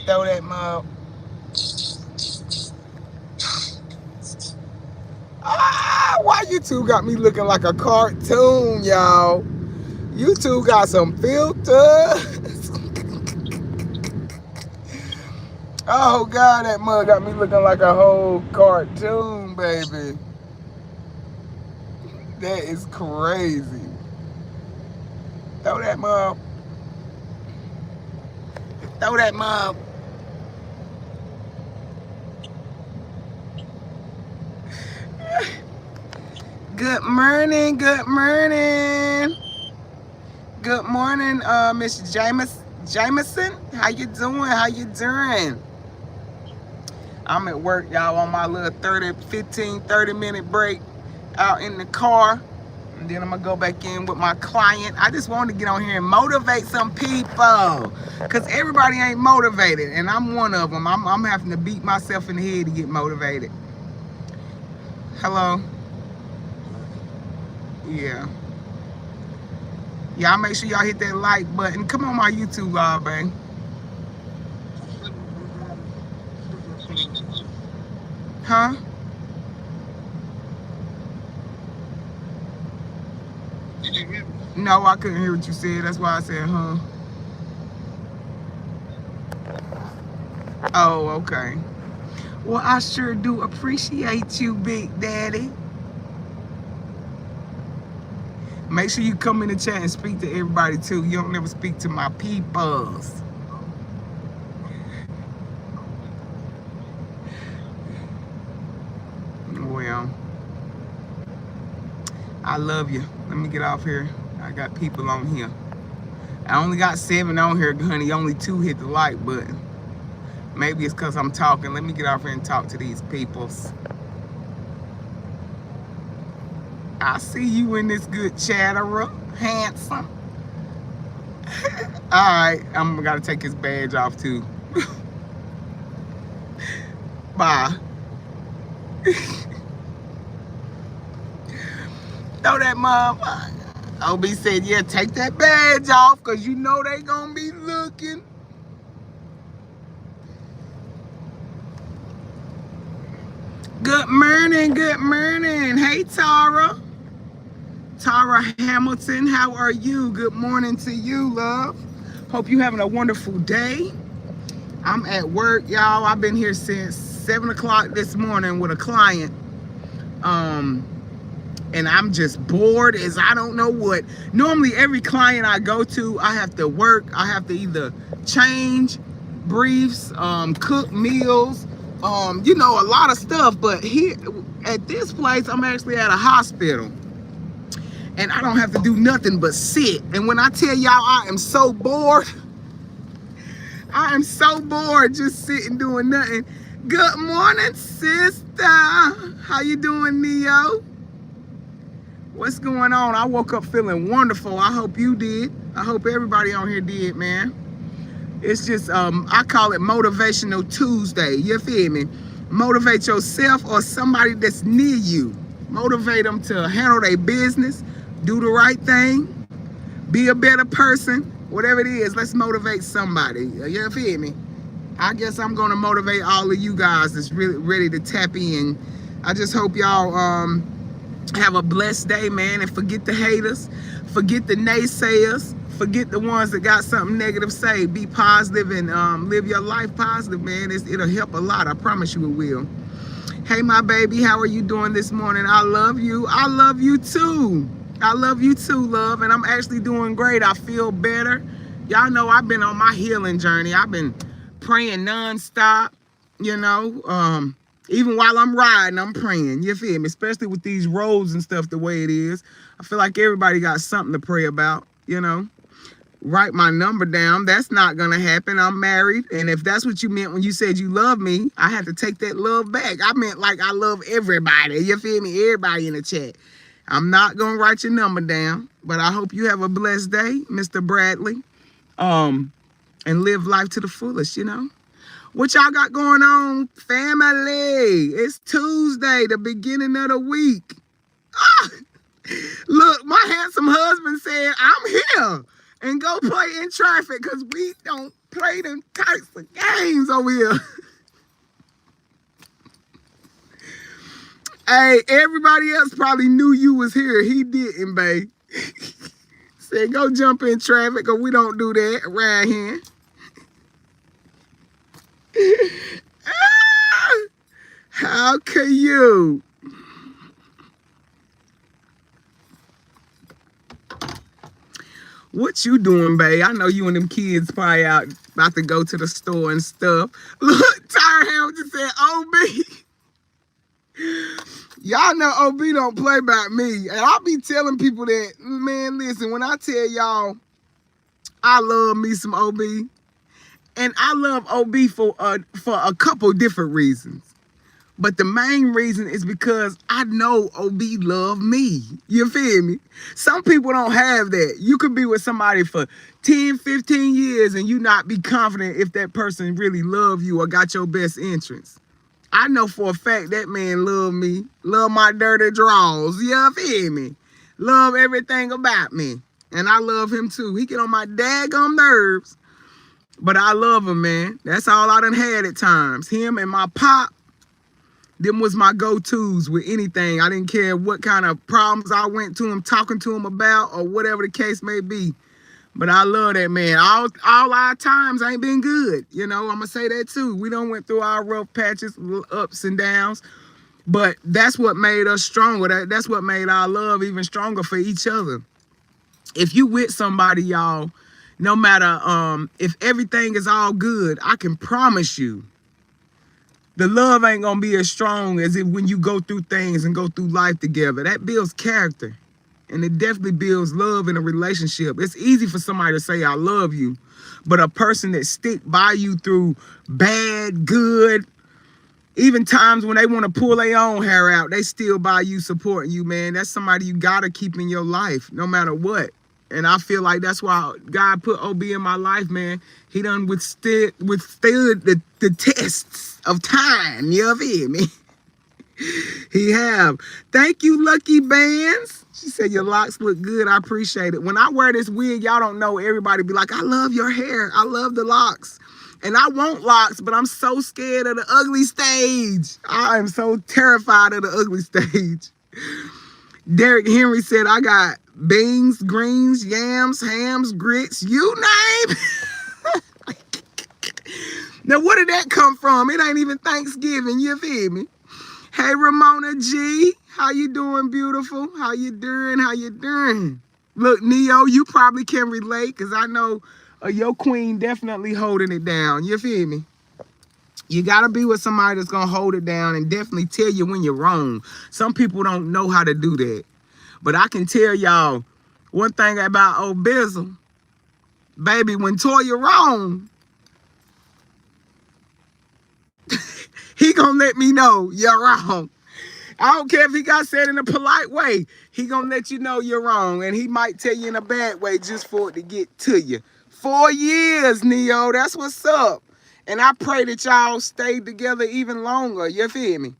Throw that mug. Ah, why you two got me looking like a cartoon, y'all? You two got some filters. Oh, God, that mug got me looking like a whole cartoon, baby. That is crazy. Throw that mug. Throw that mug. Good morning, good morning. Good morning, Miss Jameson. How you doing? How you doing? I'm at work, y'all, on my little 30 minute break out in the car. And then I'm gonna go back in with my client. I just wanted to get on here and motivate some people. Cause everybody ain't motivated. And I'm one of them. I'm having to beat myself in the head to get motivated. Hello? Yeah. Y'all make sure y'all hit that like button. Come on my YouTube live, bang. Huh? Did you hear me? No, I couldn't hear what you said. That's why I said, huh? Oh, okay. Well, I sure do appreciate you, Big Daddy. Make sure you come in the chat and speak to everybody, too. You don't never speak to my peoples. Well, I love you. Let me get off here. I got people on here. I only got 7 on here, honey. Only 2 hit the like button. Maybe it's because I'm talking. Let me get off here and talk to these peoples. I see you in this good chatterer. Handsome. Alright, I'm gotta take his badge off too. Bye. Throw that mom. OB said, yeah, take that badge off because you know they gonna be looking. Good morning, good morning. Hey, Tara. Tara Hamilton, how are you? Good morning to you, love. Hope you having a wonderful day. I'm at work, y'all. I've been here since 7 o'clock this morning with a client. And I'm just bored as I don't know what. Normally, every client I go to, I have to work. I have to either change briefs, cook meals, you know, a lot of stuff. But here at this place, I'm actually at a hospital. And I don't have to do nothing but sit. And when I tell y'all I am so bored, I am so bored just sitting doing nothing. Good morning, sister. How you doing, Neo? What's going on? I woke up feeling wonderful. I hope you did. I hope everybody on here did, man. It's just, I call it Motivational Tuesday. You feel me? Motivate yourself or somebody that's near you. Motivate them to handle their business, do the right thing, be a better person, whatever it is. Let's motivate somebody. You feel me? I guess I'm going to motivate all of you guys that's really ready to tap in. I just hope y'all have a blessed day, man, and forget the haters, forget the naysayers, forget the ones that got something negative to say. Be positive and live your life positive, man. It'll help a lot. I promise you it will. Hey, my baby, how are you doing this morning? I love you. I love you too. I love you too, love, and I'm actually doing great. I feel better. Y'all know I've been on my healing journey. I've been praying nonstop, you know, even while I'm riding, I'm praying. You feel me? Especially with these roads and stuff the way it is. I feel like everybody got something to pray about, you know. Write my number down. That's not going to happen. I'm married. And if that's what you meant when you said you love me, I had to take that love back. I meant like I love everybody. You feel me? Everybody in the chat. I'm not going to write your number down. But I hope you have a blessed day, Mr. Bradley. And live life to the fullest, you know. What y'all got going on, family? It's Tuesday, the beginning of the week. Ah! Look, my handsome husband said, I'm here. And go play in traffic because we don't play them types of games over here. Hey, everybody else probably knew you was here. He didn't, babe. Said, go jump in traffic, or we don't do that around here. How can you? What you doing, babe? I know you and them kids probably out about to go to the store and stuff. Look, Tyra Hamilton said, OB. Y'all know OB don't play about me. And I'll be telling people that, man, listen, when I tell y'all I love me some OB, and I love OB for a couple different reasons. But the main reason is because I know OB love me. You feel me? Some people don't have that. You could be with somebody for 10, 15 years and you not be confident if that person really love you or got your best interests. I know for a fact that man love me. Love my dirty draws. You feel me? Love everything about me. And I love him too. He get on my daggum nerves. But I love him, man. That's all I done had at times. Him and my pop. Them was my go-tos with anything. I didn't care what kind of problems I went to him, talking to him about, or whatever the case may be. But I love that man. All our times ain't been good. You know, I'm going to say that too. We done went through our rough patches, ups and downs. But that's what made us stronger. That's what made our love even stronger for each other. If you with somebody, y'all, no matter if everything is all good, I can promise you, the love ain't gonna be as strong as if when you go through things and go through life together. That builds character. And it definitely builds love in a relationship. It's easy for somebody to say, I love you. But a person that stick by you through bad, good, even times when they want to pull their own hair out, they still by you, supporting you, man. That's somebody you gotta keep in your life, no matter what. And I feel like that's why God put OB in my life, man. He done withstood the tests of time. You feel me? He have. Thank you, Lucky Bands. She said, your locks look good. I appreciate it. When I wear this wig, y'all don't know, everybody be like, I love your hair. I love the locks. And I want locks, but I'm so scared of the ugly stage. I am so terrified of the ugly stage. Derek Henry said, I got beans, greens, yams, hams, grits, you name. Now, where did that come from? It ain't even Thanksgiving, you feel me? Hey, Ramona G, how you doing, beautiful? How you doing? How you doing? Look, Neo, you probably can relate, because I know your queen definitely holding it down. You feel me? You got to be with somebody that's going to hold it down and definitely tell you when you're wrong. Some people don't know how to do that. But I can tell y'all one thing about old Bizzle. Baby, when Toya wrong, he gonna let me know you're wrong. I don't care if he got said in a polite way. He gonna let you know you're wrong. And he might tell you in a bad way just for it to get to you. 4 years, Neo. That's what's up. And I pray that y'all stay together even longer. You feel me?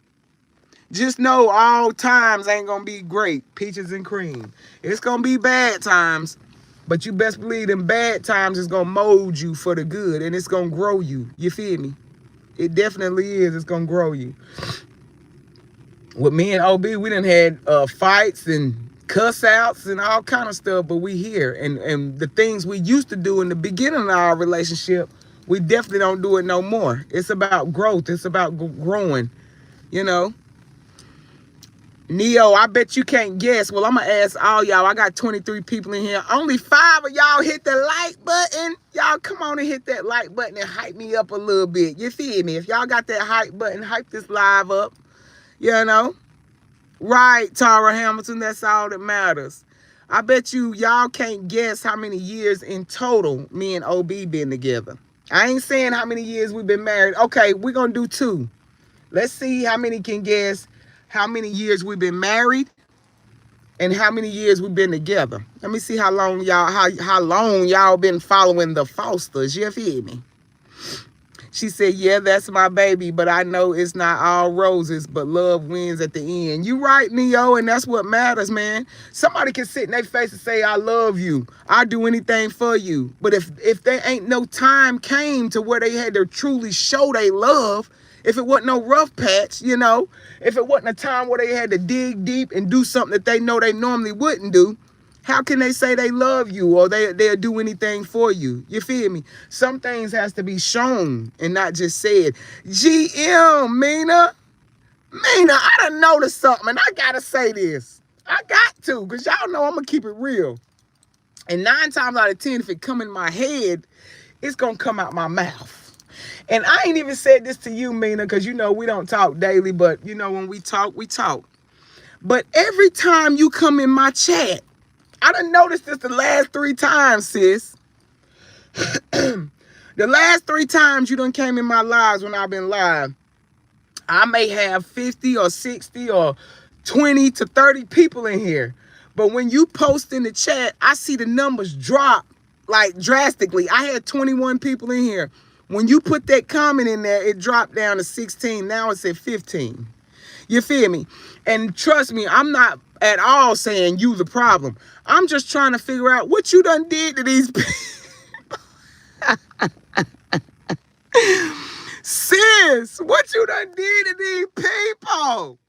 Just know all times ain't gonna be great. Peaches and cream. It's gonna be bad times. But you best believe them bad times is gonna mold you for the good. And it's gonna grow you. You feel me? It definitely is. It's gonna grow you. With me and OB, we done had fights and cuss outs and all kind of stuff, but we here. And the things we used to do in the beginning of our relationship, we definitely don't do it no more. It's about growth. It's about growing, you know. Neo, I bet you can't guess. Well, I'm going to ask all y'all. I got 23 people in here. Only 5 of y'all hit the like button. Y'all come on and hit that like button and hype me up a little bit. You feel me? If y'all got that hype button, hype this live up. You know? Right, Tara Hamilton. That's all that matters. I bet y'all can't guess how many years in total me and OB been together. I ain't saying how many years we've been married. Okay, we're going to do 2. Let's see how many can guess how many years we've been married and how many years we've been together. Let me see how long y'all been following the Fosters. You feel me? She said, yeah, that's my baby, but I know it's not all roses, but love wins at the end. You right, Neo, and that's what matters, man. Somebody can sit in their face and say, I love you. I do anything for you. But if there ain't no time came to where they had to truly show they love, if it wasn't no rough patch, if it wasn't a time where they had to dig deep and do something that they know they normally wouldn't do, how can they say they love you or they'll do anything for you? You feel me? Some things has to be shown and not just said. GM, I done noticed something, and I gotta say this. I got to, because y'all know I'm gonna keep it real. And 9 times out of 10, if it come in my head, it's gonna come out my mouth. And I ain't even said this to you, Mina, because we don't talk daily, but when we talk, we talk. But every time you come in my chat, I done noticed this the last 3 times, sis. The last 3 times you done came in my lives when I've been live, I may have 50 or 60 or 20 to 30 people in here. But when you post in the chat, I see the numbers drop like drastically. I had 21 people in here. When you put that comment in there, it dropped down to 16. Now it's at 15. You feel me? And trust me, I'm not at all saying you the problem. I'm just trying to figure out what you done did to these people. Sis, what you done did to these people?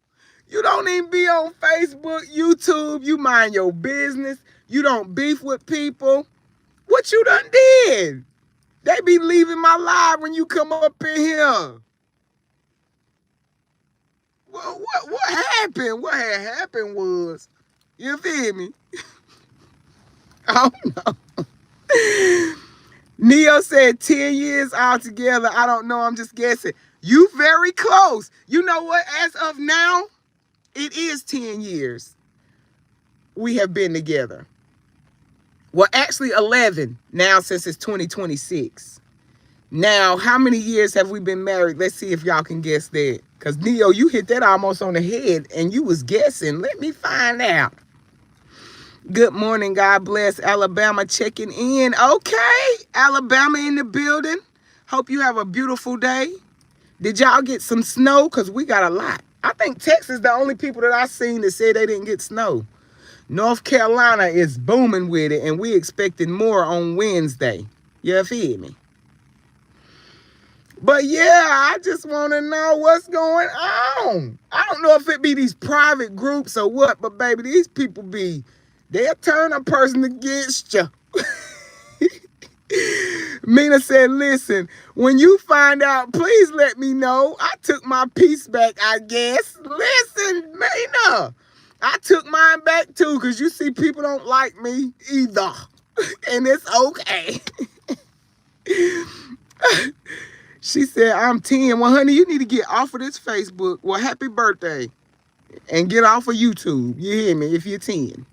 You don't even be on Facebook, YouTube. You mind your business. You don't beef with people. What you done did? They be leaving my live when you come up in here. What happened? What had happened was, you feel me? I don't know. Neo said 10 years altogether. I don't know. I'm just guessing. You very close. You know what? As of now, it is 10 years we have been together. Well, actually 11 now since it's 2026. Now, how many years have we been married? Let's see if y'all can guess that. Because, Neo, you hit that almost on the head and you was guessing. Let me find out. Good morning. God bless. Alabama checking in. Okay. Alabama in the building. Hope you have a beautiful day. Did y'all get some snow? Because we got a lot. I think Texas the only people that I seen that said they didn't get snow. North Carolina is booming with it, and we expecting more on Wednesday. You feel me? But yeah, I just want to know what's going on. I don't know if it be these private groups or what, but baby, these people they'll turn a person against you. Mina said, listen, when you find out, please let me know. I took my piece back, I guess. Listen, Mina, I took mine back too, because you see people don't like me either. And it's okay. She said, I'm 10. Well, honey, you need to get off of this Facebook. Well, happy birthday. And get off of YouTube. You hear me? If you're 10.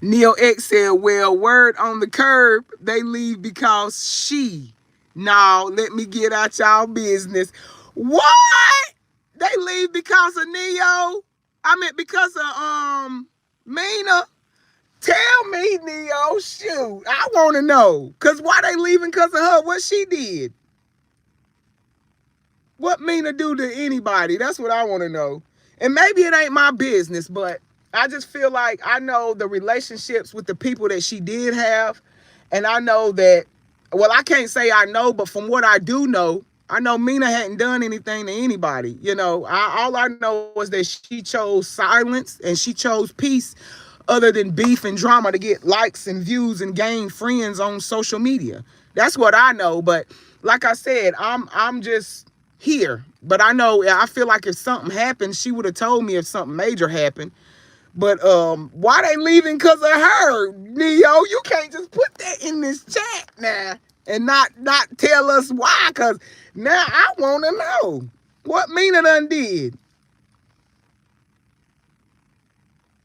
Neo X said, well, word on the curb, they leave because she. No, let me get out y'all business. What? They leave because of Neo? I meant because of Mina. Tell me, Neo. Shoot. I want to know. Because why they leaving because of her? What she did? What Mina do to anybody? That's what I want to know. And maybe it ain't my business, but I just feel like I know the relationships with the people that she did have. And I know that, well, I can't say I know, but from what I do know, I know Mina hadn't done anything to anybody. All I know was that she chose silence and she chose peace other than beef and drama to get likes and views and gain friends on social media. That's what I know. But like I said, I'm just here. But I feel like if something happened, she would have told me if something major happened. But why they leaving because of her? Neo, you can't just put that in this chat now and not tell us why, because now I want to know what Mina done did.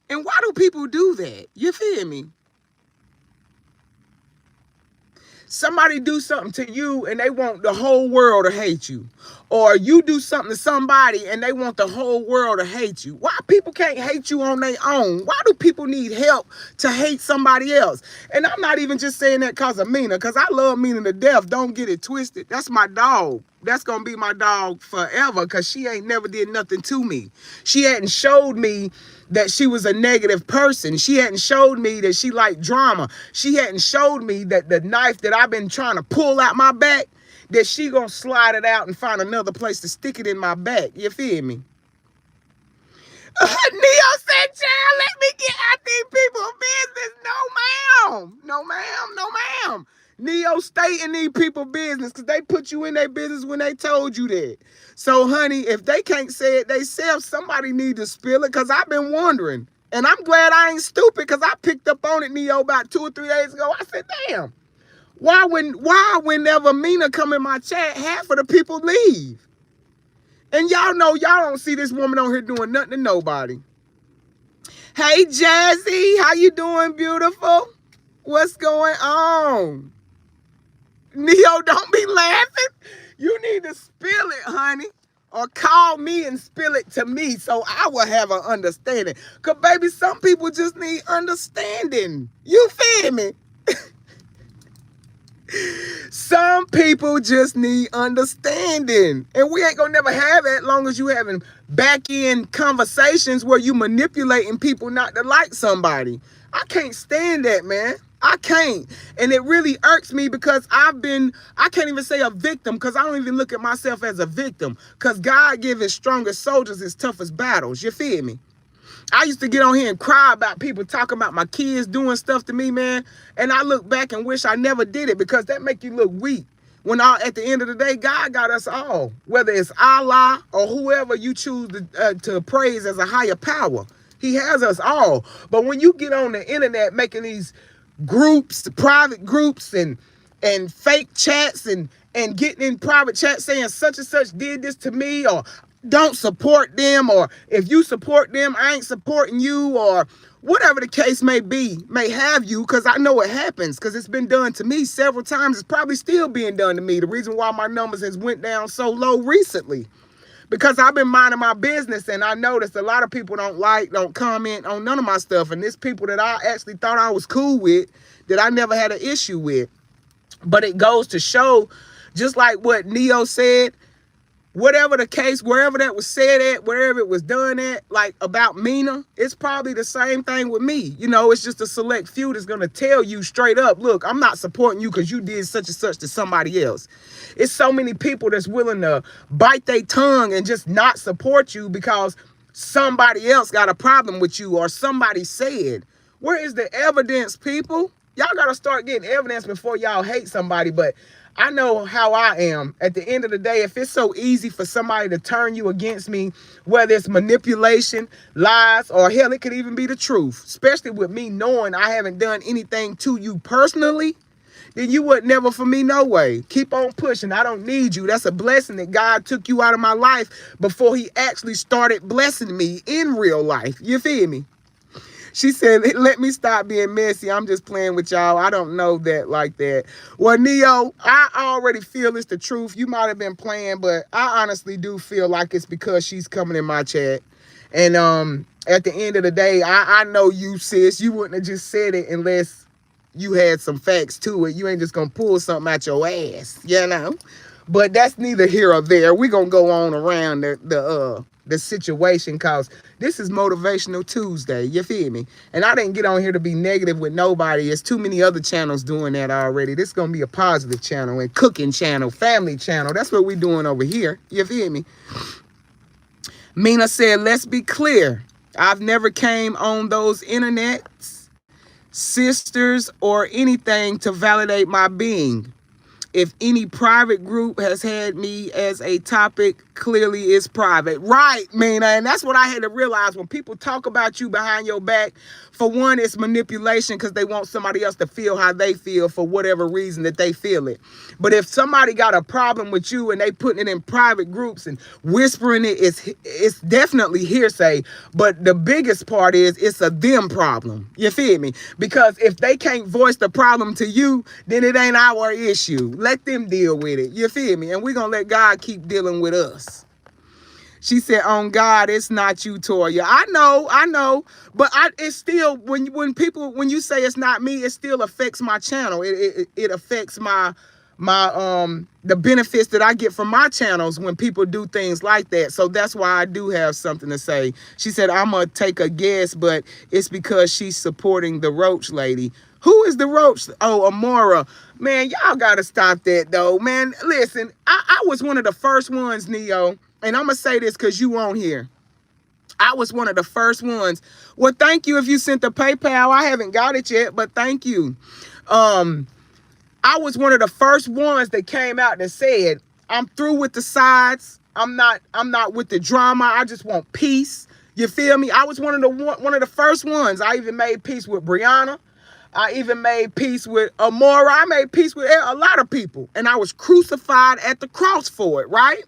And why do people do that? You feel me? Somebody do something to you and they want the whole world to hate you. or you do something to somebody and they want the whole world to hate you. Why people can't hate you on their own? Why do people need help to hate somebody else? And I'm not even just saying that because of Mina, because I love Mina to death. Don't get it twisted. That's my dog. That's going to be my dog forever, because she ain't never did nothing to me. She hadn't showed me that she was a negative person. She hadn't showed me that she liked drama. She hadn't showed me that the knife that I've been trying to pull out my back, that she gonna slide it out and find another place to stick it in my back. You feel me? Neo said, child, let me get out these people's business. No, ma'am. No, ma'am. No, ma'am. Neo, stay in these people's business, because they put you in their business when they told you that. So, honey, if they can't say it themselves, somebody need to spill it, because I've been wondering. And I'm glad I ain't stupid, because I picked up on it, Neo, about 2 or 3 days ago. I said, damn. Why whenever Mina come in my chat, half of the people leave? And y'all know y'all don't see this woman on here doing nothing to nobody. Hey, Jazzy, how you doing, beautiful? What's going on? Neo, don't be laughing. You need to spill it, honey. Or call me and spill it to me so I will have an understanding. Because, baby, some people just need understanding. You feel me? Some people just need understanding. And we ain't gonna never have it as long as you having back-end conversations where you manipulating people not to like somebody. I can't stand that, man. I can't. And it really irks me, because I can't even say a victim, because I don't even look at myself as a victim. Because God give his strongest soldiers his toughest battles. You feel me? I used to get on here and cry about people talking about my kids doing stuff to me, man. And I look back and wish I never did it, because that make you look weak. When at the end of the day, God got us all, whether it's Allah or whoever you choose to praise as a higher power. He has us all. But when you get on the internet making these groups, private groups and fake chats and getting in private chats saying such and such did this to me, or don't support them, or if you support them, I ain't supporting you, or whatever the case may be, may have you, because I know it happens, because it's been done to me several times. It's probably still being done to me. The reason why my numbers has went down so low recently, because I've been minding my business, and I noticed a lot of people don't comment on none of my stuff, and there's people that I actually thought I was cool with that I never had an issue with. But it goes to show, just like what Neo said, whatever the case, wherever that was said at, wherever it was done at, like about Mina, it's probably the same thing with me. You know, it's just a select few that's going to tell you straight up, look, I'm not supporting you because you did such and such to somebody else. It's so many people that's willing to bite their tongue and just not support you because somebody else got a problem with you or somebody said. Where is the evidence, people? Y'all got to start getting evidence before y'all hate somebody. But I know how I am. At the end of the day, if it's so easy for somebody to turn you against me, whether it's manipulation, lies, or hell, it could even be the truth, especially with me knowing I haven't done anything to you personally, then you would never for me, no way. Keep on pushing. I don't need you. That's a blessing that God took you out of my life before he actually started blessing me in real life. You feel me? She said, let me stop being messy. I'm just playing with y'all. I don't know that like that. Well, Neo, I already feel it's the truth. You might have been playing, but I honestly do feel like it's because she's coming in my chat. And at the end of the day, I know you, sis. You wouldn't have just said it unless you had some facts to it. You ain't just going to pull something out your ass, you know? But that's neither here or there. We're going to go on around the situation, because this is Motivational Tuesday. You feel me? And I didn't get on here to be negative with nobody. There's too many other channels doing that already. This is going to be a positive channel and cooking channel, family channel. That's what we're doing over here. You feel me? Mina said, let's be clear. I've never came on those internets, sisters, or anything to validate my being. If any private group has had me as a topic, clearly it's private. Right, Mina. And that's what I had to realize. When people talk about you behind your back, for one, it's manipulation because they want somebody else to feel how they feel for whatever reason that they feel it. But if somebody got a problem with you and they putting it in private groups and whispering it, it's definitely hearsay. But the biggest part is it's a them problem. You feel me? Because if they can't voice the problem to you, then it ain't our issue. Let them deal with it. You feel me? And we're going to let God keep dealing with us. She said, on God, it's not you, Toya. I know. But it's still, when you say it's not me, it still affects my channel. It affects the benefits that I get from my channels when people do things like that. So that's why I do have something to say. She said, I'm going to take a guess, but it's because she's supporting the Roach lady. Who is the Roach? Oh, Amora. Man, y'all got to stop that, though. Man, listen, I was one of the first ones, Neo. And I'm going to say this because you on here. I was one of the first ones. Well, thank you if you sent the PayPal. I haven't got it yet, but thank you. I was one of the first ones that came out and said, I'm through with the sides. I'm not with the drama. I just want peace. You feel me? I was one of the first ones. I even made peace with Brianna. I even made peace with Amora. I made peace with a lot of people. And I was crucified at the cross for it, right?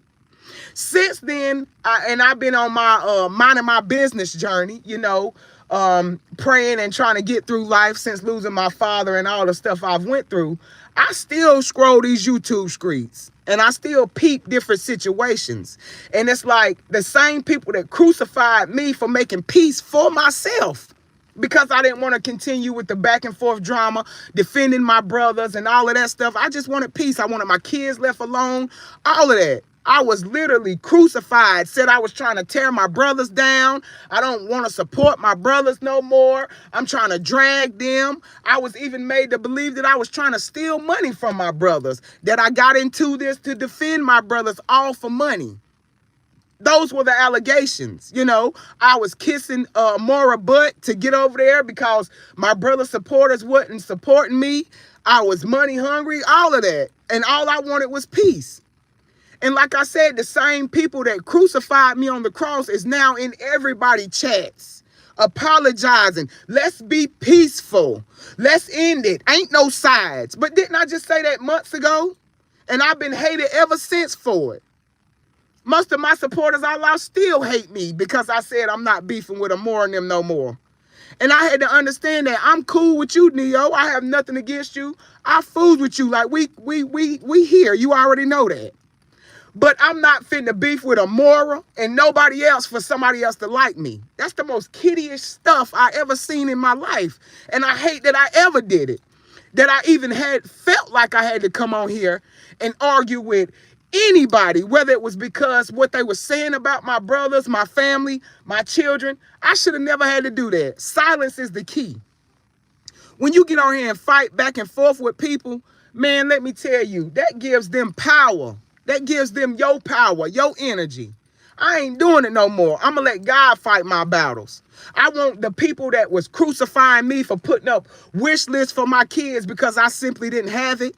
Since then, I've been on my minding my business journey, praying and trying to get through life since losing my father and all the stuff I've went through. I still scroll these YouTube streets and I still peep different situations. And it's like the same people that crucified me for making peace for myself, because I didn't want to continue with the back and forth drama, defending my brothers and all of that stuff. I just wanted peace. I wanted my kids left alone, all of that. I was literally crucified, said I was trying to tear my brothers down. I don't want to support my brothers no more. I'm trying to drag them. I was even made to believe that I was trying to steal money from my brothers, that I got into this to defend my brothers all for money. Those were the allegations. I was kissing Mora butt to get over there because my brother supporters wasn't supporting me. I was money hungry, all of that. And all I wanted was peace. And like I said, the same people that crucified me on the cross is now in everybody's chats, apologizing. Let's be peaceful. Let's end it. Ain't no sides. But didn't I just say that months ago? And I've been hated ever since for it. Most of my supporters I lost still hate me because I said I'm not beefing with Amora and them no more. And I had to understand that I'm cool with you, Neo. I have nothing against you. I fools with you. Like we here. You already know that. But I'm not finna beef with Amora and nobody else for somebody else to like me. That's the most kiddie-ish stuff I ever seen in my life. And I hate that I ever did it. That I even felt like I had to come on here and argue with anybody, whether it was because what they were saying about my brothers, my family, my children. I should have never had to do that. Silence is the key. When you get on here and fight back and forth with people, man, let me tell you, that gives them power. That gives them your power, your energy. I ain't doing it no more. I'm going to let God fight my battles. I want the people that was crucifying me for putting up wish lists for my kids because I simply didn't have it.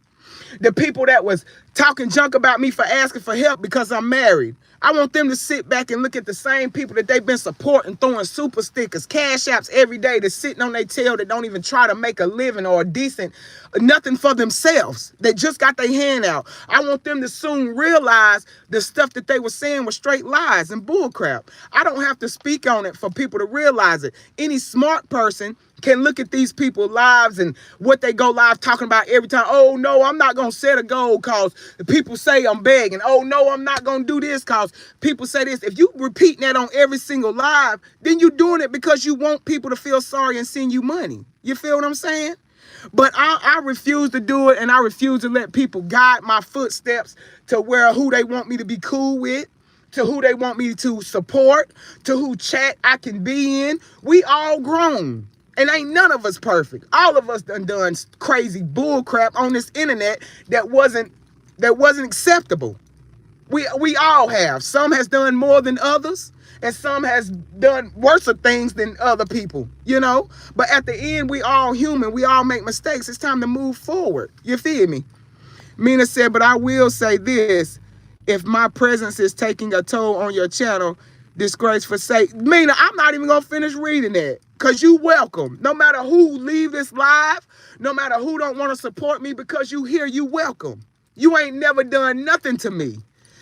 The people that was talking junk about me for asking for help because I'm married. I want them to sit back and look at the same people that they've been supporting, throwing super stickers, cash apps every day, that's sitting on their tail, that don't even try to make a living or a decent, nothing for themselves. They just got their hand out. I want them to soon realize the stuff that they were saying was straight lies and bullcrap. I don't have to speak on it for people to realize it. Any smart person can look at these people's lives and what they go live talking about every time. Oh, no, I'm not going to set a goal because people say I'm begging. Oh, no, I'm not going to do this because people say this. If you repeat that on every single live, then you're doing it because you want people to feel sorry and send you money. You feel what I'm saying? But I refuse to do it, and I refuse to let people guide my footsteps to who they want me to be cool with, to who they want me to support, to who chat I can be in. We all grown. And ain't none of us perfect. All of us done crazy bull crap on this internet that wasn't acceptable. We all have. Some has done more than others, and some has done worse of things than other people, But at the end, we all human. We all make mistakes. It's time to move forward. You feel me? Mina said, but I will say this. If my presence is taking a toll on your channel, disgrace for sake. Mina, I'm not even going to finish reading that. Because you welcome. No matter who leave this live, no matter who don't want to support me, because you here, you welcome. You ain't never done nothing to me.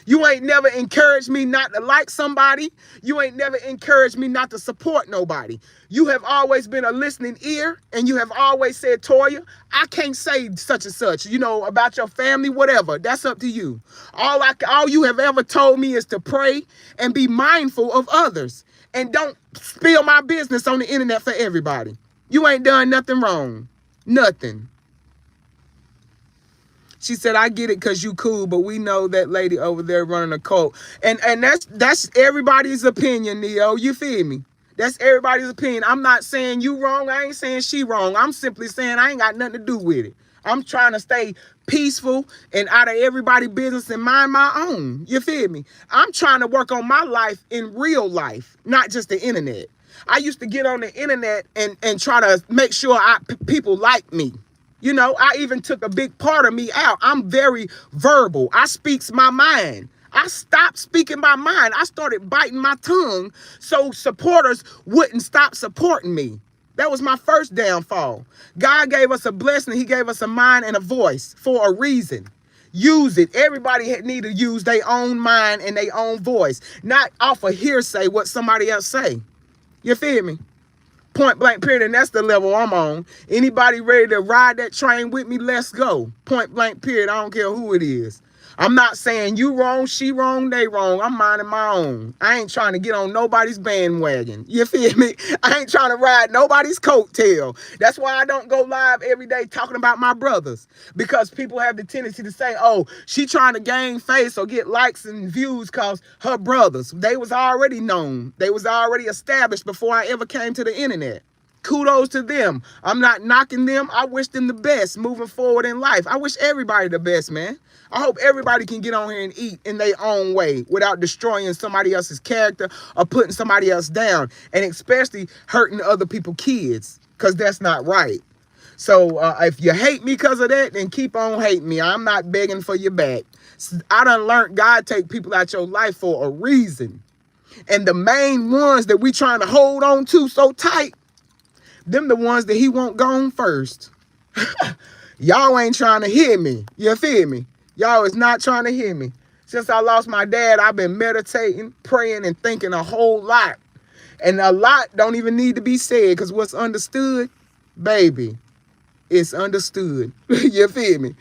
You ain't never encouraged me not to like somebody. You ain't never encouraged me not to support nobody. You have always been a listening ear, and you have always said, Toya, I can't say such and such, about your family, whatever. That's up to you. All you have ever told me is to pray and be mindful of others, and don't spill my business on the internet for everybody. You ain't done nothing wrong. Nothing. She said, I get it because you cool, but we know that lady over there running a cult. And that's everybody's opinion, Neo. You feel me? That's everybody's opinion. I'm not saying you wrong. I ain't saying she wrong. I'm simply saying I ain't got nothing to do with it. I'm trying to stay peaceful and out of everybody's business and mind my own. You feel me? I'm trying to work on my life in real life, not just the internet. I used to get on the internet and try to make sure people like me. I even took a big part of me out. I'm very verbal. I speaks my mind. I stopped speaking my mind. I started biting my tongue so supporters wouldn't stop supporting me. That was my first downfall. God gave us a blessing. He gave us a mind and a voice for a reason. Use it. Everybody need to use their own mind and their own voice, not off of hearsay what somebody else say. You feel me? Point blank period, and that's the level I'm on. Anybody ready to ride that train with me? Let's go. Point blank period. I don't care who it is. I'm not saying you wrong, she wrong, they wrong. I'm minding my own. I ain't trying to get on nobody's bandwagon. You feel me? I ain't trying to ride nobody's coattail. That's why I don't go live every day talking about my brothers. Because people have the tendency to say, oh, she trying to gain face or get likes and views because her brothers. They was already known. They was already established before I ever came to the internet. Kudos to them. I'm not knocking them. I wish them the best moving forward in life. I wish everybody the best, man. I hope everybody can get on here and eat in their own way without destroying somebody else's character or putting somebody else down, and especially hurting other people's kids, because that's not right. So if you hate me because of that, then keep on hating me. I'm not begging for your back. I done learned God take people out your life for a reason. And the main ones that we trying to hold on to so tight, them the ones that he won't go on first. Y'all ain't trying to hear me. You feel me? Y'all is not trying to hear me. Since I lost my dad, I've been meditating, praying, and thinking a whole lot. And a lot don't even need to be said, because what's understood, baby, it's understood. You feel me?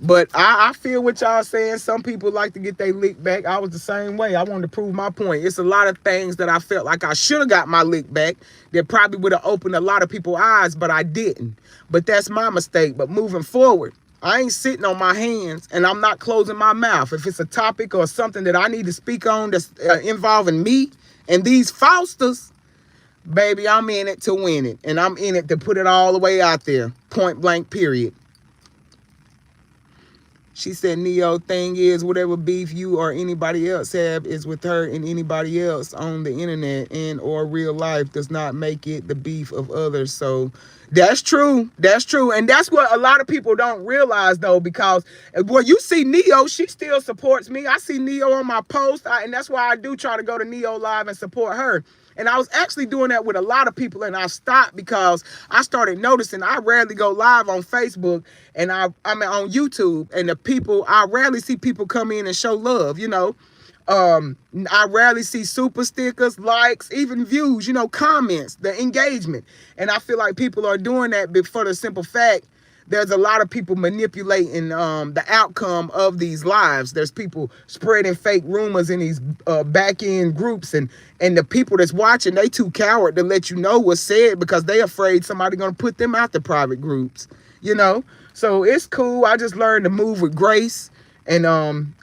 But I feel what y'all saying. Some people like to get their lick back. I was the same way. I wanted to prove my point. It's a lot of things that I felt like I should have got my lick back that probably would have opened a lot of people's eyes, but I didn't. But that's my mistake. But moving forward, I ain't sitting on my hands, and I'm not closing my mouth. If it's a topic or something that I need to speak on that's involving me and these Fosters, baby, I'm in it to win it. And I'm in it to put it all the way out there. Point blank, period. She said, Neo, thing is, whatever beef you or anybody else have is with her, and anybody else on the internet and or real life does not make it the beef of others. So that's true. That's true. And that's what a lot of people don't realize, though, because well, you see Neo, she still supports me. I see Neo on my post, and that's why I do try to go to Neo Live and support her. And I was actually doing that with a lot of people, and I stopped because I started noticing I rarely go live on Facebook, and I'm on YouTube, and I rarely see people come in and show love, I rarely see super stickers, likes, even views, comments, the engagement. And I feel like people are doing that for the simple fact there's a lot of people manipulating the outcome of these lives. There's people spreading fake rumors in these back-end groups, and the people that's watching, they too coward to let you know what's said because they afraid somebody gonna put them out the private groups, So it's cool. I just learned to move with grace and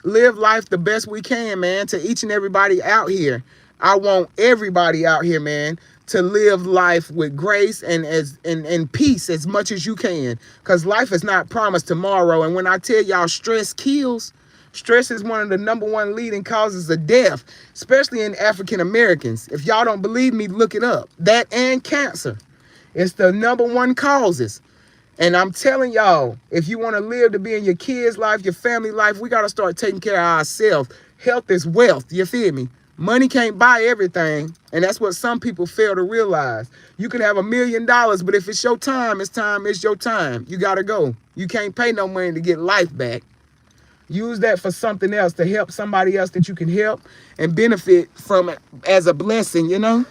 live life the best we can, man. To each and everybody out here, I want everybody out here, man, to live life with grace and peace as much as you can, because life is not promised tomorrow. And when I tell y'all stress kills, stress is one of the #1 leading causes of death, especially in African Americans. If y'all don't believe me, look it up. That and cancer. It's the #1 causes. And I'm telling y'all, if you want to live to be in your kids' life, your family life, we got to start taking care of ourselves. Health is wealth. You feel me? Money can't buy everything, and that's what some people fail to realize. You can have $1 million, but if it's your time, it's your time. You got to go. You can't pay no money to get life back. Use that for something else, to help somebody else that you can help and benefit from it as a blessing, you know?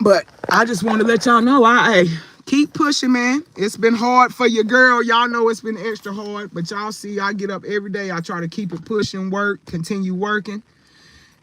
But I just want to let y'all know, hey, keep pushing, man. It's been hard for your girl. Y'all know it's been extra hard, but y'all see I get up every day. I try to keep it pushing, continue working.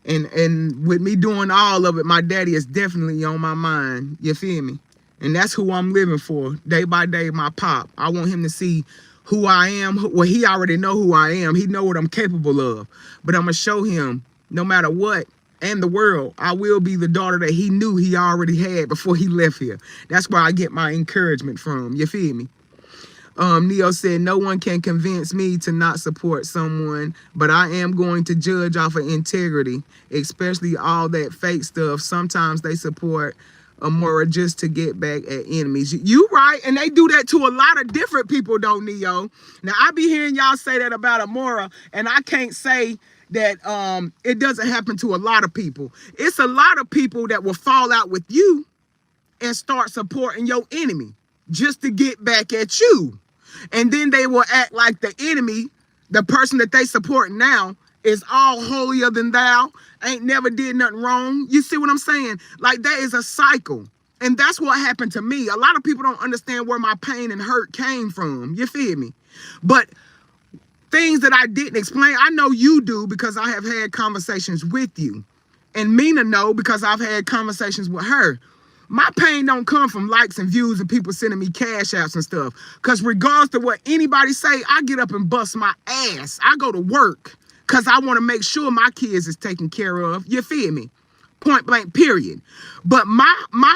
And with me doing all of it, my daddy is definitely on my mind. You feel me? And that's who I'm living for, day by day, my pop. I want him to see who I am. Well, he already know who I am. He know what I'm capable of. But I'm going to show him, no matter what, and the world, I will be the daughter that he knew he already had before he left here. That's where I get my encouragement from. You feel me? Neo said, no one can convince me to not support someone, but I am going to judge off of integrity, especially all that fake stuff. Sometimes they support Amora just to get back at enemies. You right, and they do that to a lot of different people, though, Neo. Now, I be hearing y'all say that about Amora, and I can't say that it doesn't happen to a lot of people. It's a lot of people that will fall out with you and start supporting your enemy just to get back at you. And then they will act like the enemy, the person that they support now, is all holier than thou, ain't never did nothing wrong. You see what I'm saying? Like, that is a cycle. And that's what happened to me. A lot of people don't understand where my pain and hurt came from. You feel me? But things that I didn't explain, I know you do because I have had conversations with you. And Mina know because I've had conversations with her. My pain don't come from likes and views and people sending me cash apps and stuff. Because regardless of what anybody say, I get up and bust my ass. I go to work because I want to make sure my kids is taken care of. You feel me? Point blank, period. But my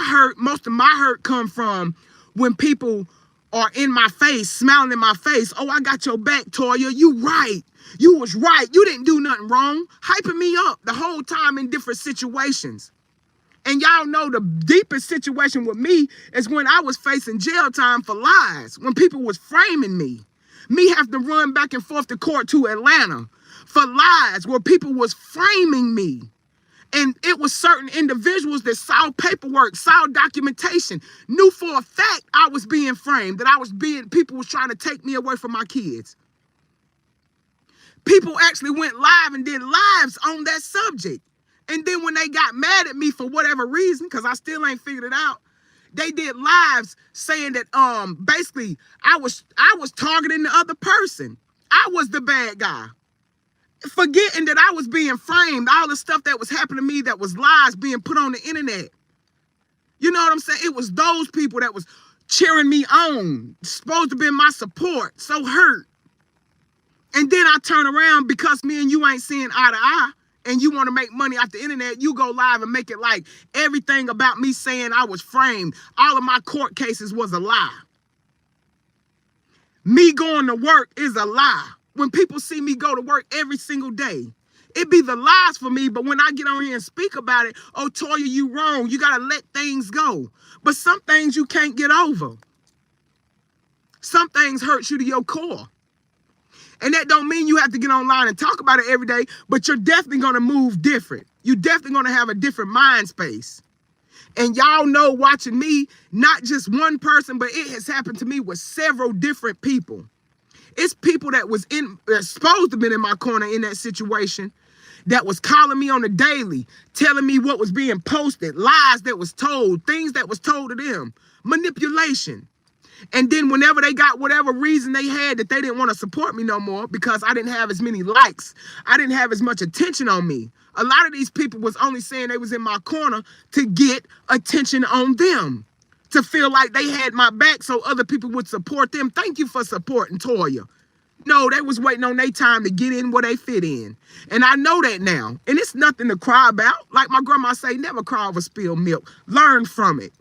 hurt, most of my hurt come from when people are in my face, smiling in my face. Oh, I got your back, Toya. You right. You was right. You didn't do nothing wrong. Hyping me up the whole time in different situations. And y'all know the deepest situation with me is when I was facing jail time for lies, when people was framing me. Me have to run back and forth to court to Atlanta for lies where people was framing me. And it was certain individuals that saw paperwork, saw documentation, knew for a fact I was being framed, that people was trying to take me away from my kids. People actually went live and did lives on that subject. And then when they got mad at me for whatever reason, because I still ain't figured it out, they did lives saying that basically I was targeting the other person. I was the bad guy. Forgetting that I was being framed, all the stuff that was happening to me that was lies being put on the internet. You know what I'm saying? It was those people that was cheering me on, supposed to be my support, so hurt. And then I turn around because me and you ain't seeing eye to eye. And you want to make money off the internet, you go live and make it like everything about me saying I was framed, all of my court cases was a lie. Me going to work is a lie. When people see me go to work every single day, it be the lies for me, but when I get on here and speak about it, oh, Toya, you wrong. You got to let things go. But some things you can't get over. Some things hurt you to your core. And that don't mean you have to get online and talk about it every day, but you're definitely going to move different. You're definitely going to have a different mind space. And y'all know, watching me, not just one person, but it has happened to me with several different people. It's people that was supposed to have been in my corner in that situation that was calling me on the daily, telling me what was being posted, lies that was told, things that was told to them, manipulation. And then whenever they got whatever reason they had that they didn't want to support me no more because I didn't have as many likes, I didn't have as much attention on me. A lot of these people was only saying they was in my corner to get attention on them, to feel like they had my back so other people would support them. Thank you for supporting Toya. No, they was waiting on their time to get in where they fit in. And I know that now. And it's nothing to cry about. Like my grandma say, never cry over spilled milk. Learn from it.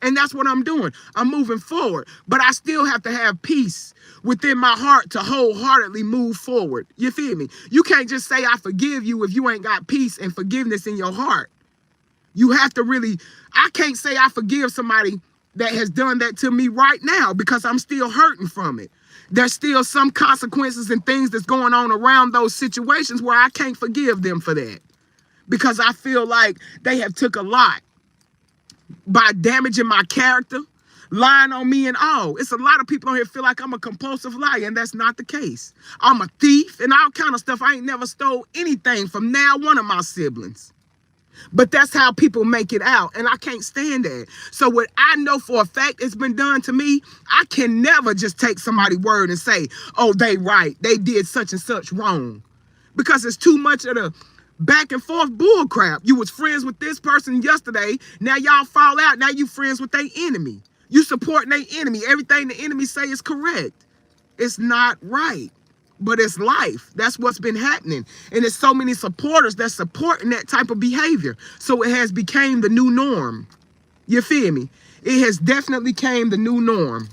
And that's what I'm doing. I'm moving forward. But I still have to have peace within my heart to wholeheartedly move forward. You feel me? You can't just say I forgive you if you ain't got peace and forgiveness in your heart. You have to really, I can't say I forgive somebody that has done that to me right now because I'm still hurting from it. There's still some consequences and things that's going on around those situations where I can't forgive them for that because I feel like they have took a lot by damaging my character, lying on me and all. It's a lot of people on here feel like I'm a compulsive liar, and that's not the case. I'm a thief and all kind of stuff. I ain't never stole anything from now one of my siblings. But that's how people make it out, and I can't stand that. So what I know for a fact it's been done to me, I can never just take somebody's word and say, oh, they right, they did such and such wrong. Because it's too much of the back and forth bull crap. You was friends with this person yesterday, now y'all fall out, now you friends with their enemy. You supporting their enemy. Everything the enemy say is correct. It's not right. But it's life. That's what's been happening. And there's so many supporters that's supporting that type of behavior. So it has become the new norm. You feel me? It has definitely become the new norm.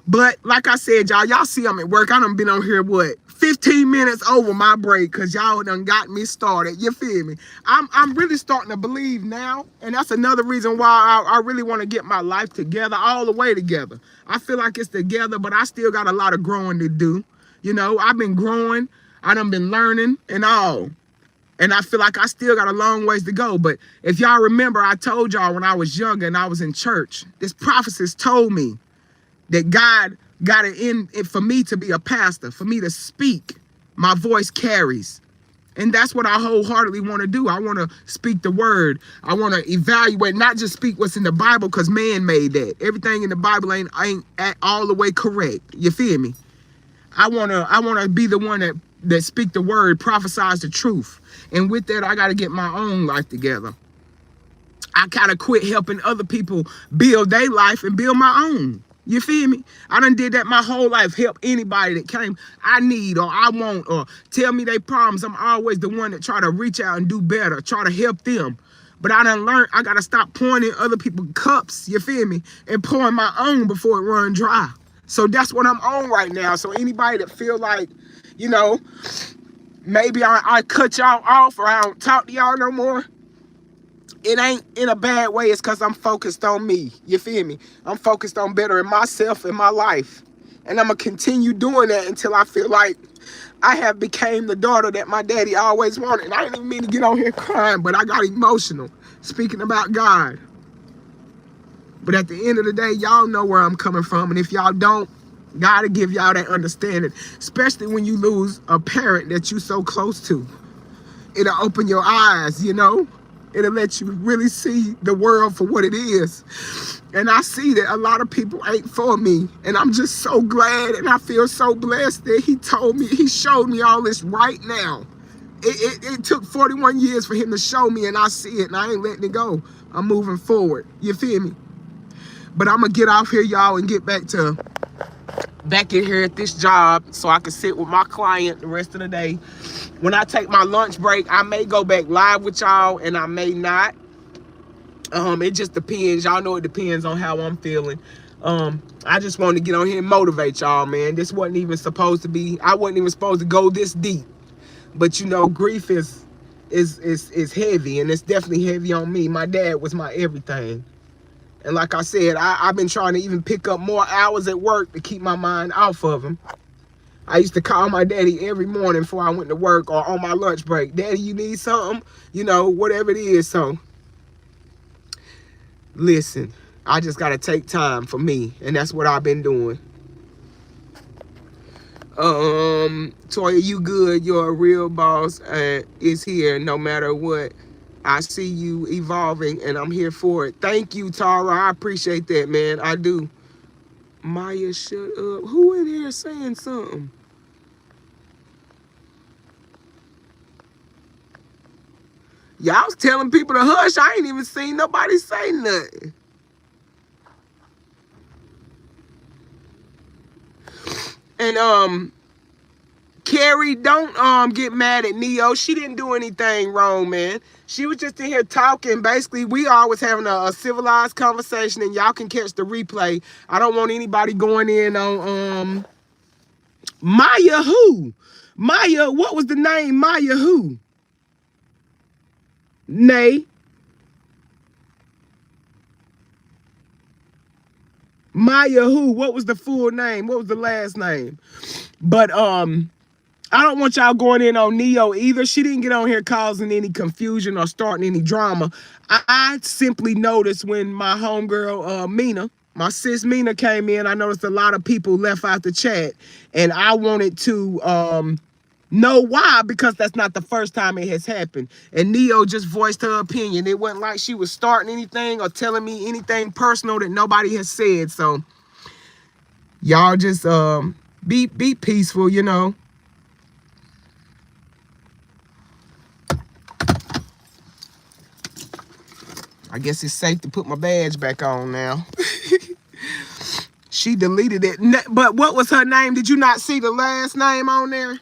But like I said, y'all see I'm at work. I done been on here, 15 minutes over my break, because y'all done got me started. You feel me? I'm really starting to believe now, and that's another reason why I really want to get my life together, all the way together. I feel like it's together, but I still got a lot of growing to do. You know, I've been growing. I done been learning and all. And I feel like I still got a long ways to go. But if y'all remember, I told y'all when I was younger and I was in church, this prophetess told me that God got it in it for me to be a pastor, for me to speak. My voice carries. And that's what I wholeheartedly want to do. I want to speak the word. I want to evaluate, not just speak what's in the Bible, because man made that. Everything in the Bible ain't at all the way correct. You feel me? I want to be the one that speak the word, prophesies the truth. And with that, I got to get my own life together. I kind of quit helping other people build their life and build my own. You feel me? I done did that my whole life. Help anybody that came I need or I want or tell me they problems. I'm always the one that try to reach out and do better, try to help them. But I done learned I got to stop pouring in other people's cups, you feel me, and pouring my own before it run dry. So that's what I'm on right now. So anybody that feel like, you know, maybe I cut y'all off or I don't talk to y'all no more, it ain't in a bad way. It's because I'm focused on me. You feel me? I'm focused on bettering myself and my life. And I'm going to continue doing that until I feel like I have became the daughter that my daddy always wanted. And I didn't even mean to get on here crying, but I got emotional speaking about God. But at the end of the day, y'all know where I'm coming from. And if y'all don't, God will give y'all that understanding, especially when you lose a parent that you so close to. It'll open your eyes, you know? It'll let you really see the world for what it is. And I see that a lot of people ain't for me. And I'm just so glad and I feel so blessed that he showed me all this right now. It took 41 years for him to show me, and I see it, and I ain't letting it go. I'm moving forward. You feel me? But I'm going to get off here, y'all, and get back in here at this job so I can sit with my client the rest of the day. When I take my lunch break, I may go back live with y'all and I may not. It just depends. Y'all know it depends on how I'm feeling. I just wanted to get on here and motivate y'all, man. This wasn't even supposed to be, I wasn't even supposed to go this deep. But you know, grief is heavy, and it's definitely heavy on me. My dad was my everything. And like I said, I've been trying to even pick up more hours at work to keep my mind off of him. I used to call my daddy every morning before I went to work or on my lunch break. Daddy, you need something? You know, whatever it is. So, listen, I just got to take time for me. And that's what I've been doing. Toya, you good. You're a real boss. Is here no matter what. I see you evolving, and I'm here for it. Thank you, Tara. I appreciate that, man. I do. Maya, shut up. Who in here saying something? Y'all was telling people to hush. I ain't even seen nobody say nothing. And Carrie, don't get mad at Neo. She didn't do anything wrong, man. She was just in here talking. Basically, we always having a civilized conversation, and y'all can catch the replay. I don't want anybody going in on Maya who? Maya, what was the name? Maya who? Nay. Maya who? What was the full name? What was the last name? But I don't want y'all going in on Neo either. She didn't get on here causing any confusion or starting any drama. I simply noticed when my homegirl, Mina, my sis Mina came in, I noticed a lot of people left out the chat. And I wanted to know why, because that's not the first time it has happened. And Neo just voiced her opinion. It wasn't like she was starting anything or telling me anything personal that nobody has said. So y'all just be peaceful, you know. I guess it's safe to put my badge back on now. She deleted it. But what was her name? Did you not see the last name on there?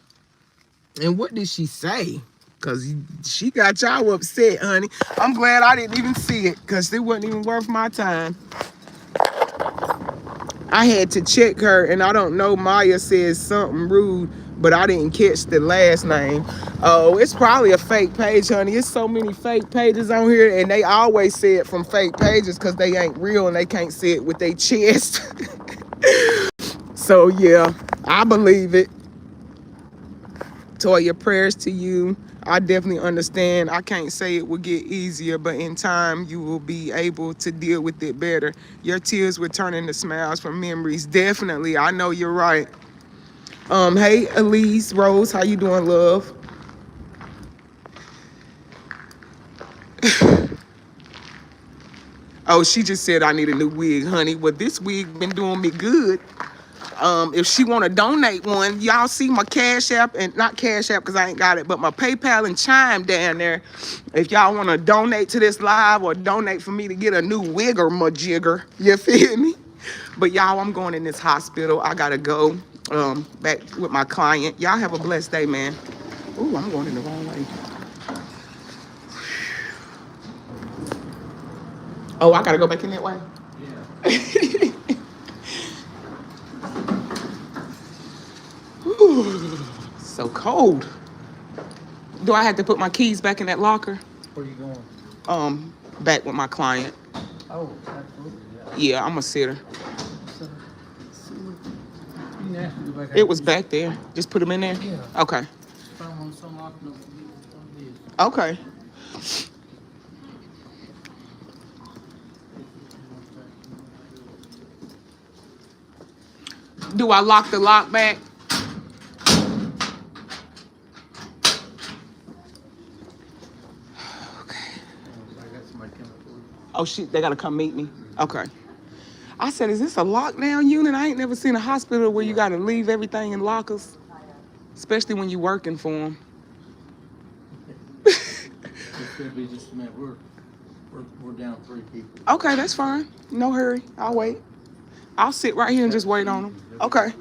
And what did she say? Because she got y'all upset, honey. I'm glad I didn't even see it, because it wasn't even worth my time. I had to check her, and I don't know, Maya said something rude, but I didn't catch the last name. Oh, it's probably a fake page, honey. It's so many fake pages on here, and they always say it from fake pages because they ain't real and they can't say it with their chest. So, yeah, I believe it. Toya, prayers to you. I definitely understand. I can't say it will get easier, but in time, you will be able to deal with it better. Your tears will turn into smiles from memories. Definitely. I know you're right. Hey, Elise Rose, how you doing, love? Oh, she just said I need a new wig, honey. Well, this wig been doing me good. If she want to donate one, y'all see my Cash App, and not Cash App because I ain't got it, but my PayPal and Chime down there. If y'all want to donate to this live or donate for me to get a new wig or majigger, you feel me? But y'all, I'm going in this hospital. I gotta go back with my client. Y'all have a blessed day, man. Ooh, I'm going in the wrong way. Oh, I gotta go back in that way? Yeah. Ooh, so cold. Do I have to put my keys back in that locker? Where you going? Back with my client. Oh, absolutely. Yeah, I'm a sitter. So, you asked me to go back It was back there. Just put them in there? Yeah. Okay. Okay. Do I lock the lock back? Oh, shit, they gotta come meet me? Okay. I said, is this a lockdown unit? I ain't never seen a hospital where you gotta leave everything in lockers, especially when you working for them. It's gonna be just a minute. We're down 3 people. Okay, that's fine. No hurry. I'll wait. I'll sit right here and just wait on them. Okay.